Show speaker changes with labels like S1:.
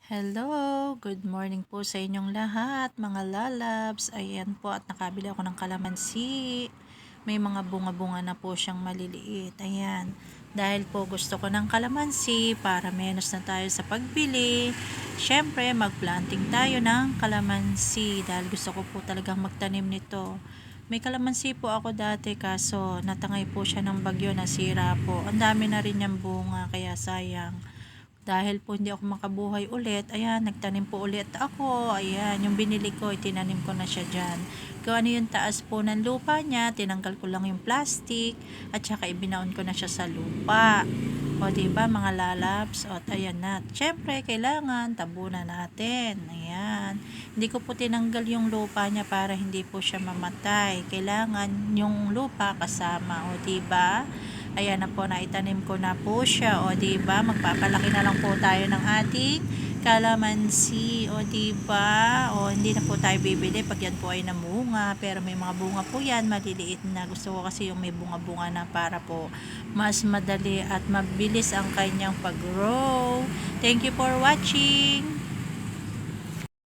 S1: Hello, good morning po sa inyong lahat, mga lalabs. Ayan po at nakabili ako ng kalamansi. May mga bunga-bunga na po siyang maliliit. Ayan. Dahil po gusto ko ng kalamansi para menos na tayo sa pagbili. Syempre, mag-planting tayo ng kalamansi dahil gusto ko po talagang magtanim nito. May kalamansi po ako dati kaso natangay po siya ng bagyo, nasira po. Ang dami na rin niyang bunga kaya sayang. Dahil po hindi ako makabuhay ulit, ayan, nagtanim po ulit ako. Ayan, yung binili ko, itinanim ko na siya dyan. Kung ano yung taas po ng lupa niya, tinanggal ko lang yung plastic, at saka ibinaon ko na siya sa lupa. O, diba, mga lalabs? O, ayan na. Siyempre, kailangan tabunan natin. Ayan. Hindi ko po tinanggal yung lupa niya para hindi po siya mamatay. Kailangan yung lupa kasama. O, diba? Ayan na po, naitanim ko na po siya. O, diba? Magpapalaki na lang po tayo ng ating kalamansi. O, diba? O, hindi na po tayo bibili pag yan po ay namunga. Pero may mga bunga po yan, maliliit na. Gusto ko kasi yung may bunga-bunga na para po mas madali at mabilis ang kanyang pag-grow. Thank you for watching.